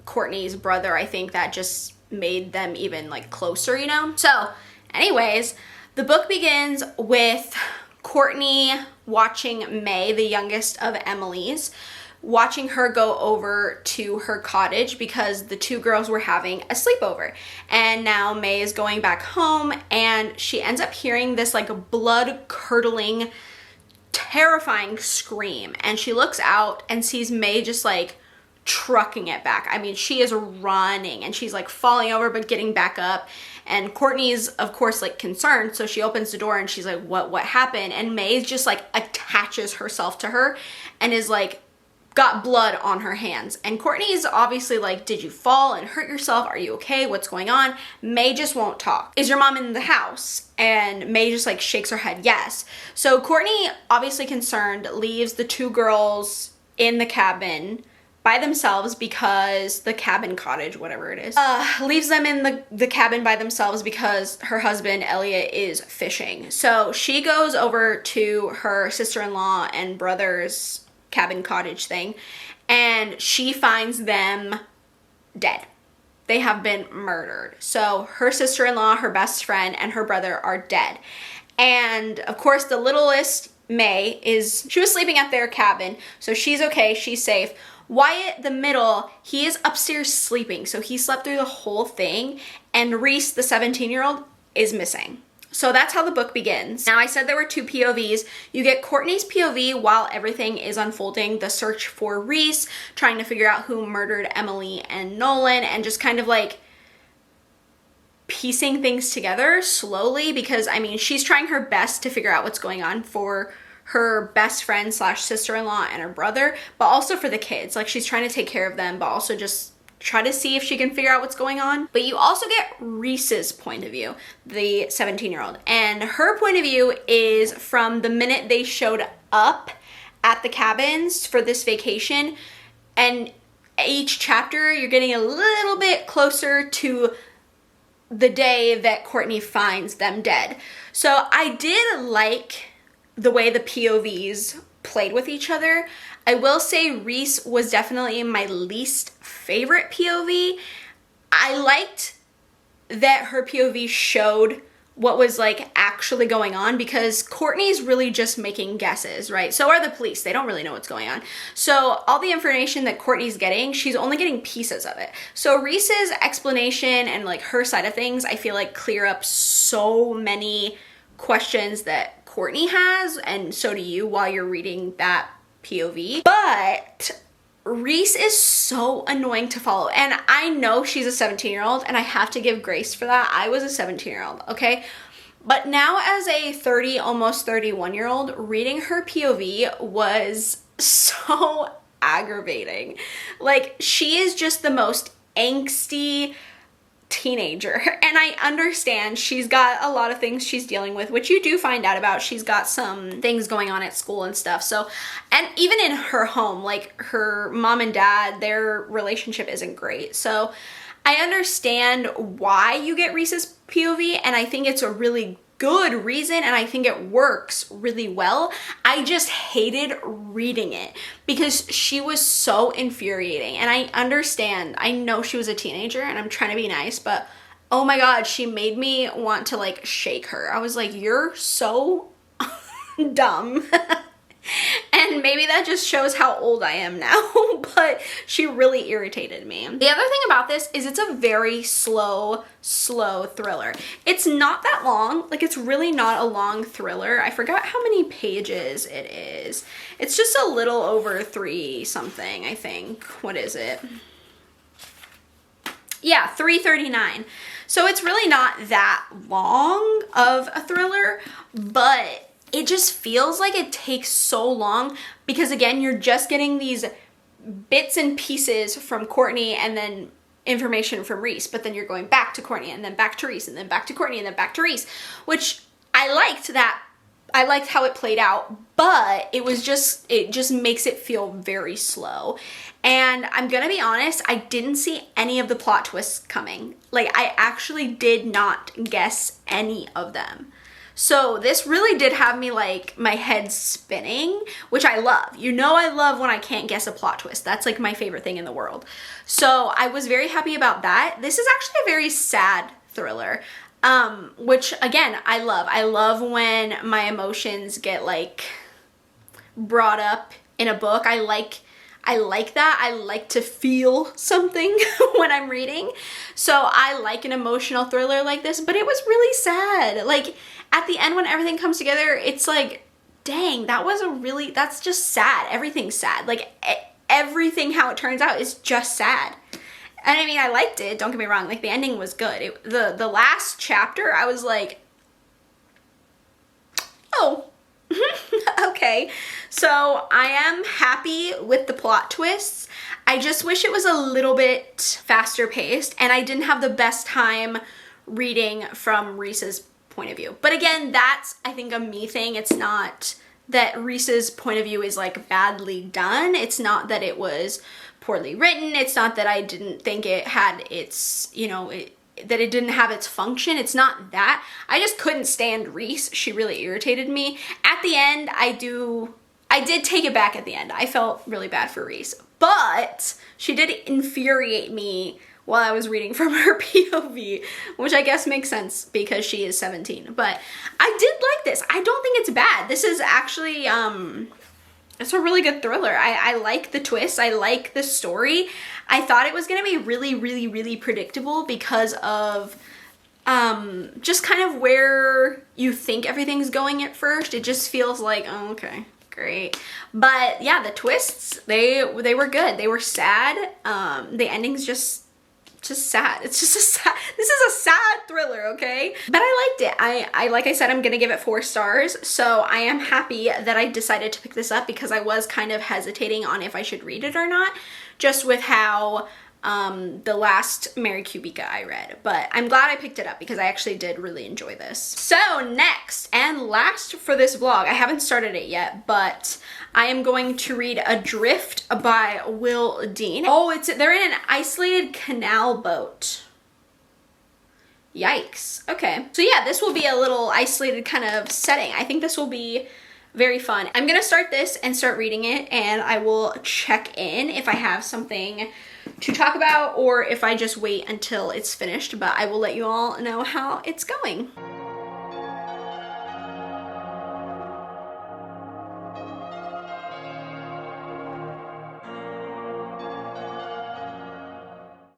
S1: Courtney's brother, I think that just made them even like closer, you know? So anyways, the book begins with Courtney watching May, the youngest of Emily's, watching her go over to her cottage because the 2 girls were having a sleepover. And now May is going back home, and she ends up hearing this like blood-curdling, terrifying scream. And she looks out and sees May just like trucking it back. I mean, she is running and she's like falling over but getting back up, and Courtney's of course like concerned, so she opens the door and she's like, what happened? And May just like attaches herself to her and is like got blood on her hands, and Courtney's obviously like, did you fall and hurt yourself? Are you okay? What's going on? May just won't talk. Is your mom in the house? And May just like shakes her head yes. So Courtney, obviously concerned, leaves the 2 girls in the cabin by themselves because the cabin cottage, whatever it is, leaves them in the cabin by themselves because her husband Elliot is fishing. So she goes over to her sister-in-law and brother's cabin cottage thing, and she finds them dead. They have been murdered. So her sister-in-law, her best friend, and her brother are dead. And of course the littlest, May, she was sleeping at their cabin, so she's okay, she's safe. Wyatt, the middle, he is upstairs sleeping, so he slept through the whole thing, and Reese, the 17-year-old, is missing. So that's how the book begins. Now, I said there were 2 POVs. You get Courtney's POV while everything is unfolding, the search for Reese, trying to figure out who murdered Emily and Nolan, and just kind of like piecing things together slowly, because I mean, she's trying her best to figure out what's going on for her best friend slash sister-in-law and her brother, but also for the kids. Like, she's trying to take care of them, but also just try to see if she can figure out what's going on. But you also get Reese's point of view, the 17-year-old, and her point of view is from the minute they showed up at the cabins for this vacation, and each chapter you're getting a little bit closer to the day that Courtney finds them dead. So I did like the way the POVs played with each other. I will say Reese was definitely my least favorite POV. I liked that her POV showed what was like actually going on, because Courtney's really just making guesses, right? So are the police. They don't really know what's going on. So all the information that Courtney's getting, she's only getting pieces of it. So Reese's explanation and like her side of things, I feel like clear up so many questions that Courtney has, and so do you while you're reading that POV. But Reese is so annoying to follow, and I know she's a 17-year-old, and I have to give grace for that. I was a 17-year-old, okay? But now as a 30, almost 31-year-old, reading her POV was so aggravating. Like, she is just the most angsty teenager, and I understand she's got a lot of things she's dealing with, which you do find out about. She's got some things going on at school and stuff. So, and even in her home, like her mom and dad, their relationship isn't great. So I understand why you get Reese's POV, and I think it's a really good reason, and I think it works really well. I just hated reading it because she was so infuriating, and I understand. I know she was a teenager, and I'm trying to be nice, but oh my god, she made me want to like shake her. I was like, you're so dumb. And maybe that just shows how old I am now, but she really irritated me. The other thing about this is it's a very slow thriller. It's not that long. Like, it's really not a long thriller. I forgot how many pages it is. It's just a little over 3 something, I think. What is it? Yeah, 339. So it's really not that long of a thriller, but it just feels like it takes so long because, again, you're just getting these bits and pieces from Courtney and then information from Reese, but then you're going back to Courtney and then back to Reese and then back to Courtney and then back to Reese, which I liked that. I liked how it played out, but it just makes it feel very slow. And I'm gonna be honest, I didn't see any of the plot twists coming. Like, I actually did not guess any of them. So this really did have me, like, my head spinning, which I love. You know I love when I can't guess a plot twist. That's, like, my favorite thing in the world. So I was very happy about that. This is actually a very sad thriller. Which, again, I love. I love when my emotions get, like, brought up in a book. I like that. I like to feel something when I'm reading. So I like an emotional thriller like this, but it was really sad. Like, at the end when everything comes together, it's like, dang, that's just sad. Everything's sad. Like, everything how it turns out is just sad. And I mean, I liked it, don't get me wrong, like the ending was good. The last chapter, I was like, oh, okay. So I am happy with the plot twists. I just wish it was a little bit faster paced and I didn't have the best time reading from Reese's point of view. But again, that's, I think, a me thing. It's not that Reese's point of view is like badly done. It's not that it was poorly written. It's not that I didn't think it had its, that it didn't have its function. It's not that. I just couldn't stand Reese. She really irritated me. At the end, I did take it back at the end. I felt really bad for Reese, but she did infuriate me while I was reading from her POV, which I guess makes sense because she is 17. But I did like this. I don't think it's bad. This is actually, it's a really good thriller. I like the twist. I like the story. I thought it was going to be really, really, really predictable because of just kind of where you think everything's going at first. It just feels like, oh, okay, great. But yeah, the twists, they were good. They were sad. The ending's just sad. It's just this is a sad thriller, okay? But I liked it. I like I said, I'm gonna give it 4 stars. So I am happy that I decided to pick this up because I was kind of hesitating on if I should read it or not, just with how the last Mary Kubica I read. But I'm glad I picked it up because I actually did really enjoy this. So next and last for this vlog, I haven't started it yet, but I am going to read Adrift by Will Dean. Oh, they're in an isolated canal boat. Yikes. Okay. So yeah, this will be a little isolated kind of setting. I think this will be very fun. I'm gonna start this and start reading it, and I will check in if I have something to talk about or if I just wait until it's finished, but I will let you all know how it's going.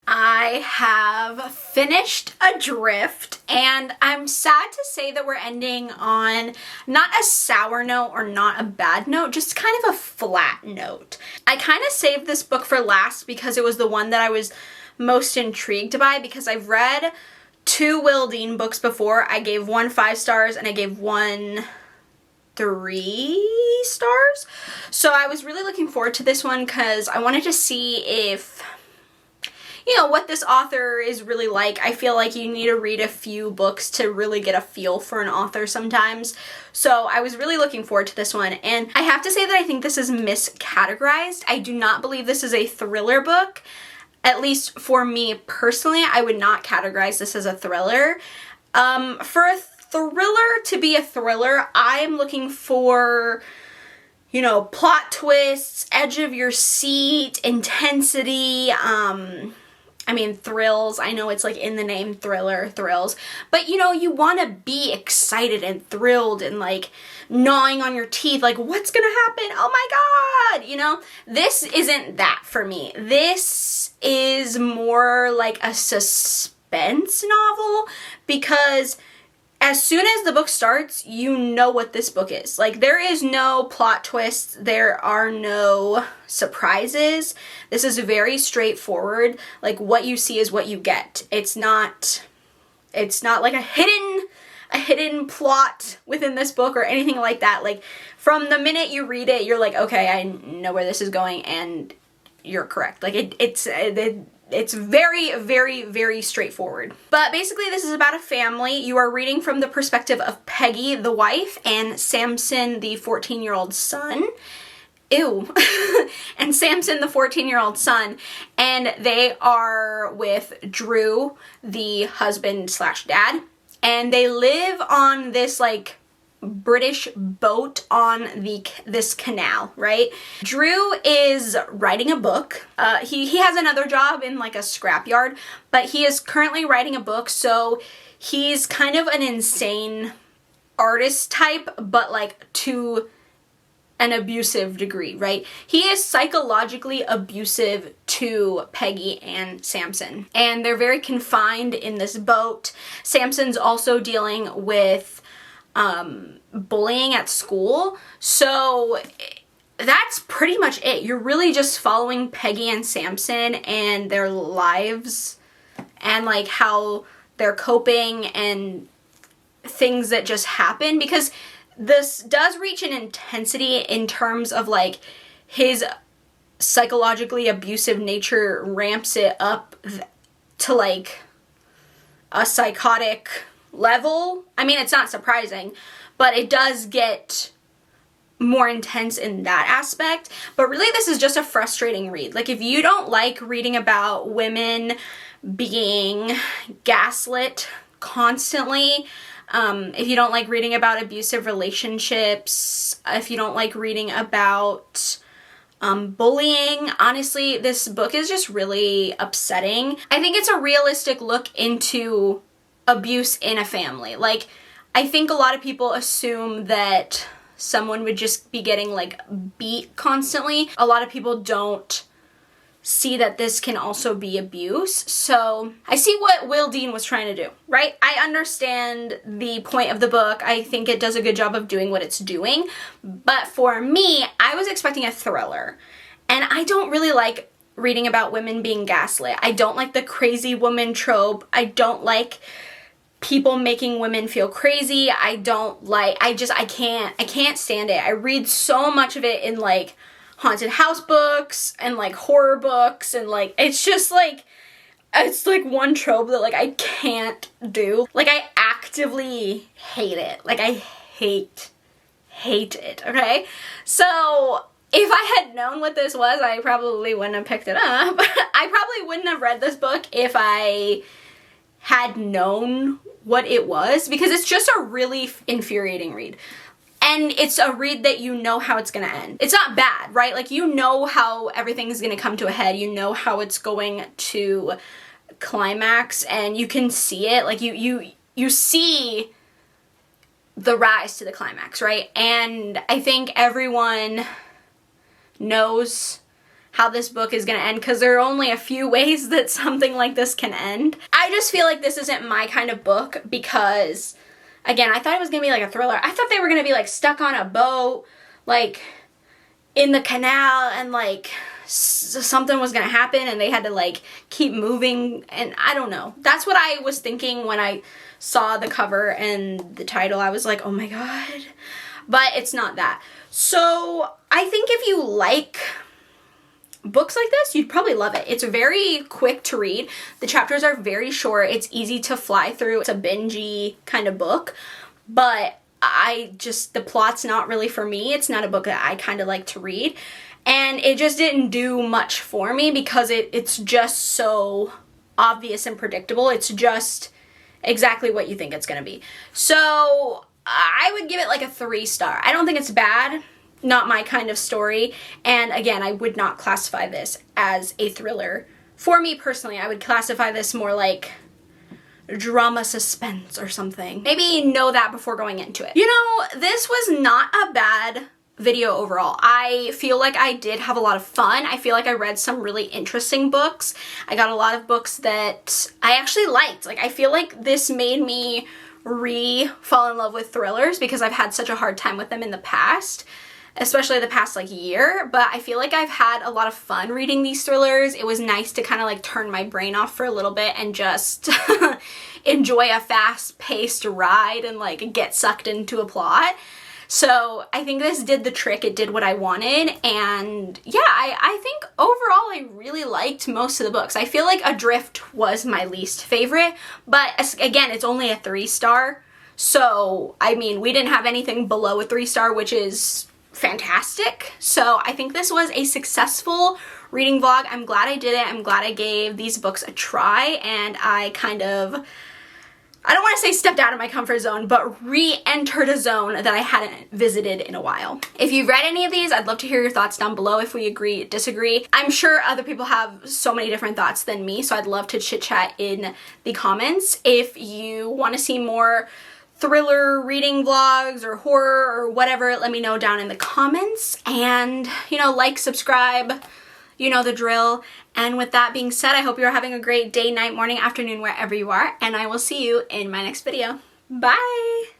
S1: I have finished Adrift, and I'm sad to say that we're ending on not a sour note or not a bad note, just kind of a flat note. I kind of saved this book for last because it was the one that I was most intrigued by, because I've read 2 Will Dean books before. I gave one 5 stars and I gave one 3 stars. So I was really looking forward to this one because I wanted to see if, what this author is really like. I feel like you need to read a few books to really get a feel for an author sometimes. So I was really looking forward to this one, and I have to say that I think this is miscategorized. I do not believe this is a thriller book. At least for me personally, I would not categorize this as a thriller. For a thriller to be a thriller, I'm looking for plot twists, edge of your seat, intensity, thrills. I know it's like in the name thriller, thrills. But you want to be excited and thrilled and like gnawing on your teeth, like what's gonna happen? Oh my God! This isn't that for me. This is more like a suspense novel because as soon as the book starts, you know what this book is. Like, there is no plot twists. There are no surprises. This is very straightforward. Like, what you see is what you get. It's not like a hidden plot within this book or anything like that. Like, from the minute you read it, you're like, okay, I know where this is going, and you're correct. Like, it's very, very, very straightforward. But basically, this is about a family. You are reading from the perspective of Peggy, the wife, and Samson, the 14-year-old son. Ew. And Samson, the 14-year-old son, and they are with Drew, the husband slash dad, and they live on this, like, British boat on this canal, right? Drew is writing a book. He has another job in, like, a scrapyard, but he is currently writing a book, so he's kind of an insane artist type, but, like, to an abusive degree, right? He is psychologically abusive to Peggy and Samson, and they're very confined in this boat. Samson's also dealing with bullying at school, so that's pretty much it. You're really just following Peggy and Samson and their lives and, like, how they're coping and things that just happen, because this does reach an intensity in terms of, like, his psychologically abusive nature ramps it up to, like, a psychotic level. I mean, it's not surprising, but it does get more intense in that aspect. But really, this is just a frustrating read. Like, if you don't like reading about women being gaslit constantly, if you don't like reading about abusive relationships, if you don't like reading about bullying, honestly, this book is just really upsetting. I think it's a realistic look into abuse in a family. Like, I think a lot of people assume that someone would just be getting, like, beat constantly. A lot of people don't see that this can also be abuse. So I see what Will Dean was trying to do, right? I understand the point of the book. I think it does a good job of doing what it's doing. But for me, I was expecting a thriller. And I don't really like reading about women being gaslit. I don't like the crazy woman trope. I don't like people making women feel crazy. I can't stand it. I read so much of it in, like, haunted house books and, like, horror books, and, like, it's just, like, it's, like, one trope that, like, I can't do. Like, I actively hate it. Like, I hate it, okay? So if I had known what this was, I probably wouldn't have picked it up. I probably wouldn't have read this book if I had known what it was, because it's just a really infuriating read. And it's a read that you know how it's gonna end. It's not bad, right? Like, you know how everything's gonna come to a head. You know how it's going to climax, and you can see it. Like, you see the rise to the climax, right? And I think everyone knows how this book is going to end, because there are only a few ways that something like this can end. I just feel like this isn't my kind of book, because, again, I thought it was going to be like a thriller. I thought they were going to be, like, stuck on a boat, like, in the canal, and, like, something was going to happen and they had to, like, keep moving, and I don't know. That's what I was thinking when I saw the cover and the title. I was like, oh my god. But it's not that. So I think if you like books like this, you'd probably love it. It's very quick to read. The chapters are very short. It's easy to fly through. It's a bingey kind of book, but the plot's not really for me. It's not a book that I kind of like to read, and it just didn't do much for me because it's just so obvious and predictable. It's just exactly what you think it's gonna be. So I would give it like a 3-star. I don't think it's bad. Not my kind of story. And again, I would not classify this as a thriller. For me personally, I would classify this more like drama suspense or something. Maybe know that before going into it. You know, this was not a bad video overall. I feel like I did have a lot of fun. I feel like I read some really interesting books. I got a lot of books that I actually liked. Like, I feel like this made me fall in love with thrillers because I've had such a hard time with them in the past, especially the past like year, but I feel like I've had a lot of fun reading these thrillers. It was nice to kind of like turn my brain off for a little bit and just enjoy a fast-paced ride and like get sucked into a plot. So I think this did the trick. It did what I wanted, and yeah, I think overall I really liked most of the books. I feel like Adrift was my least favorite, but again, it's only a 3-star, so I mean, we didn't have anything below a 3-star, which is fantastic. So I think this was a successful reading vlog. I'm glad I did it. I'm glad I gave these books a try, and I kind of, I don't want to say stepped out of my comfort zone, but re-entered a zone that I hadn't visited in a while. If you've read any of these, I'd love to hear your thoughts down below if we agree, disagree. I'm sure other people have so many different thoughts than me, so I'd love to chit chat in the comments. If you want to see more thriller reading vlogs or horror or whatever, let me know down in the comments, and you know, like, subscribe, you know the drill. And with that being said, I hope you're having a great day, night, morning, afternoon, wherever you are, and I will see you in my next video. Bye!